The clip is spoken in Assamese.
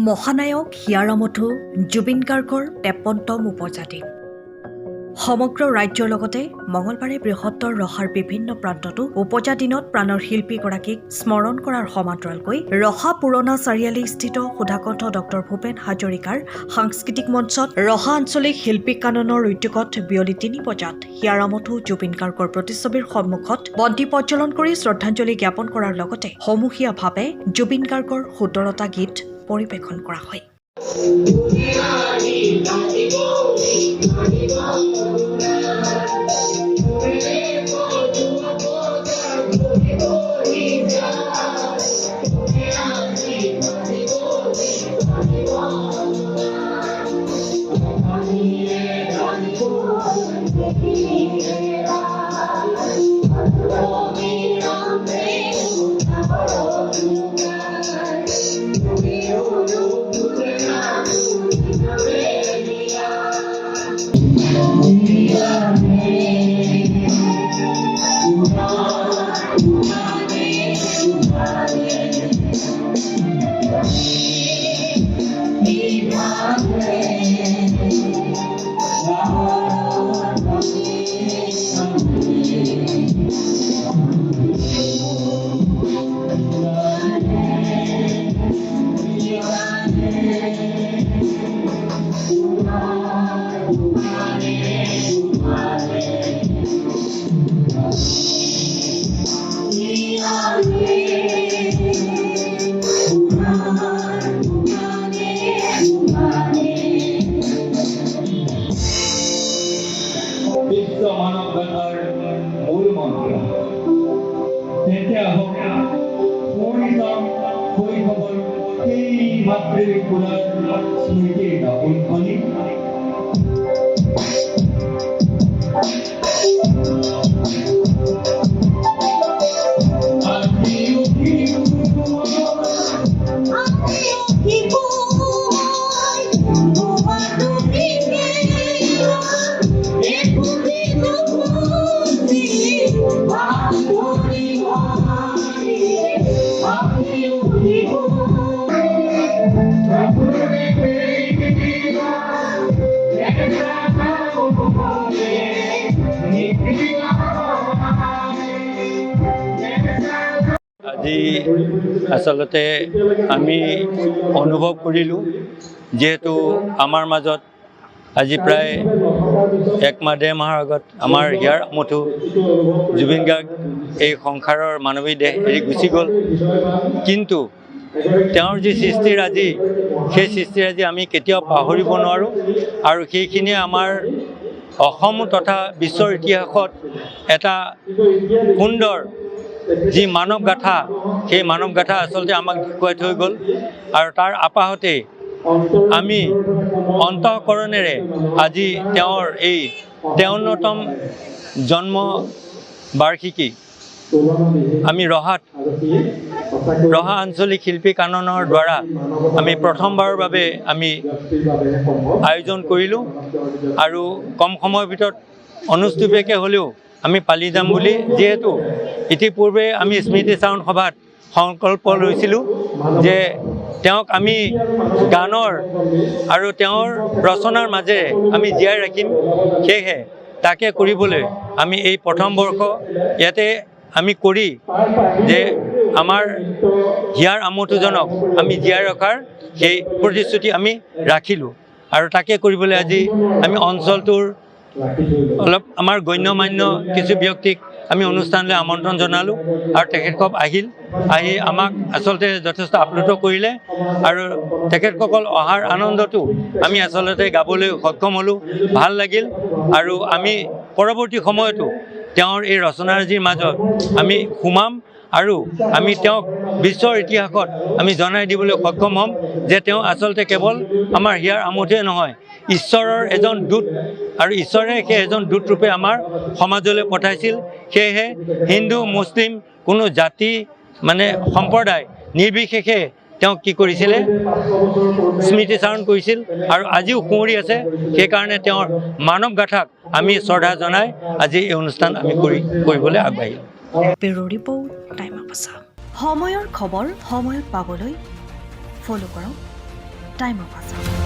মহানায়ক হিয়াৰামঠু জুবিন গাৰ্গৰ ৫৩তম উপজাতি সমগ্ৰ ৰাজ্যৰ লগতে মঙলবাৰে বৃহত্তৰ ৰহাৰ বিভিন্ন প্ৰান্ততো উপজা দিনত প্ৰাণৰ শিল্পীগৰাকীক স্মৰণ কৰাৰ সমান্তৰালকৈ ৰহা পুৰণা চাৰিআলিস্থিত সুধাকণ্ঠ ডক্টৰ ভূপেন হাজৰিকাৰ সাংস্কৃতিক মঞ্চত ৰহা আঞ্চলিক শিল্পী কাননৰ উদ্যোগত বিয়লি ৩ বজাত হিয়াৰামঠু জুবিন গাৰ্গৰ প্ৰতিচ্ছবিৰ সন্মুখত বন্তি প্ৰজ্বলন কৰি শ্ৰদ্ধাঞ্জলি জ্ঞাপন কৰাৰ লগতে সমূহীয়াভাৱে জুবিন গাৰ্গৰ ১৭টা গীত পৰিৱেশন কৰা হয়। আজি আসলতে আমি অনুভৱ কৰিলোঁ যেহেতু আমাৰ মাজত আজি প্ৰায় 1 মাহ 1.5 মাহৰ আগত আমাৰ হিয়াৰামঠু জুবিন গাৰ্গ এই সংসাৰৰ মানৱী দেহ এৰি গুচি গ'ল, কিন্তু তেওঁৰ যি সৃষ্টিৰাজি সেই সৃষ্টিৰাজি আমি কেতিয়াও পাহৰিব নোৱাৰোঁ আৰু সেইখিনিয়ে আমাৰ অসম তথা বিশ্বৰ ইতিহাসত এটা সুন্দৰ যি মানৱ গাথা সেই মানৱ গাথা আচলতে আমাক দেখুৱাই থৈ গ'ল আৰু তাৰ আপাহতে আমি অন্তঃকৰণেৰে আজি তেওঁৰ এই ৫৩তম জন্ম বাৰ্ষিকী আমি ৰহা আঞ্চলিক শিল্পী কাননৰ দ্বাৰা আমি প্ৰথমবাৰৰ বাবে আমি আয়োজন কৰিলোঁ আৰু কম সময়ৰ ভিতৰত অনুষ্টুপীয়াকৈ হ'লেও আমি পালি যাম বুলি, যিহেতু ইতিপূৰ্বে আমি স্মৃতি চাৰণ সভাত সংকল্প লৈছিলোঁ যে তেওঁক আমি গানৰ আৰু তেওঁৰ ৰচনাৰ মাজেৰে আমি জীয়াই ৰাখিম, সেয়েহে তাকে কৰিবলৈ আমি এই প্ৰথম বৰ্ষ ইয়াতে আমি কৰি যে আমাৰ হিয়াৰামঠুজনক আমি জীয়াই ৰখাৰ সেই প্ৰতিশ্ৰুতি আমি ৰাখিলোঁ আৰু তাকে কৰিবলৈ আজি আমি অঞ্চলটোৰ অলপ আমাৰ গণ্যমান্য কিছু ব্যক্তিক আমি অনুষ্ঠানলৈ আমন্ত্ৰণ জনালোঁ আৰু তেখেতসকল আহি আমাক আচলতে যথেষ্ট আপ্লুত কৰিলে আৰু তেখেতসকল অহাৰ আনন্দটো আমি আচলতে গাবলৈ সক্ষম হ'লোঁ, ভাল লাগিল আৰু আমি পৰৱৰ্তী সময়তো তেওঁৰ এই ৰচনাৰাজিৰ মাজত আমি সোমাম আৰু আমি তেওঁক বিশ্বৰ ইতিহাসত আমি জনাই দিবলৈ সক্ষম হ'ম যে তেওঁ আচলতে কেৱল আমাৰ হিয়াৰামঠুৱে নহয়, ঈশ্বৰৰ এজন দূত আৰু ঈশ্বৰে সেই এজন দূত ৰূপে আমাৰ সমাজলৈ পঠাইছিল। সেয়েহে হিন্দু মুছলিম কোনো জাতি সম্প্ৰদায় নিৰ্বিশেষে তেওঁ কি কৰিছিলে স্মৃতিচাৰণ কৰিছিল আৰু আজিও সুঁৱৰি আছে। সেইকাৰণে তেওঁৰ মানৱ গাথাক আমি শ্ৰদ্ধা জনাই আজি এই অনুষ্ঠান আমি কৰিবলৈ আগবাঢ়িলোঁ। Bureau report time up. সময়ৰ খবৰ সময়ত পাবলৈ ফলো কৰক টাইমৰ পাছত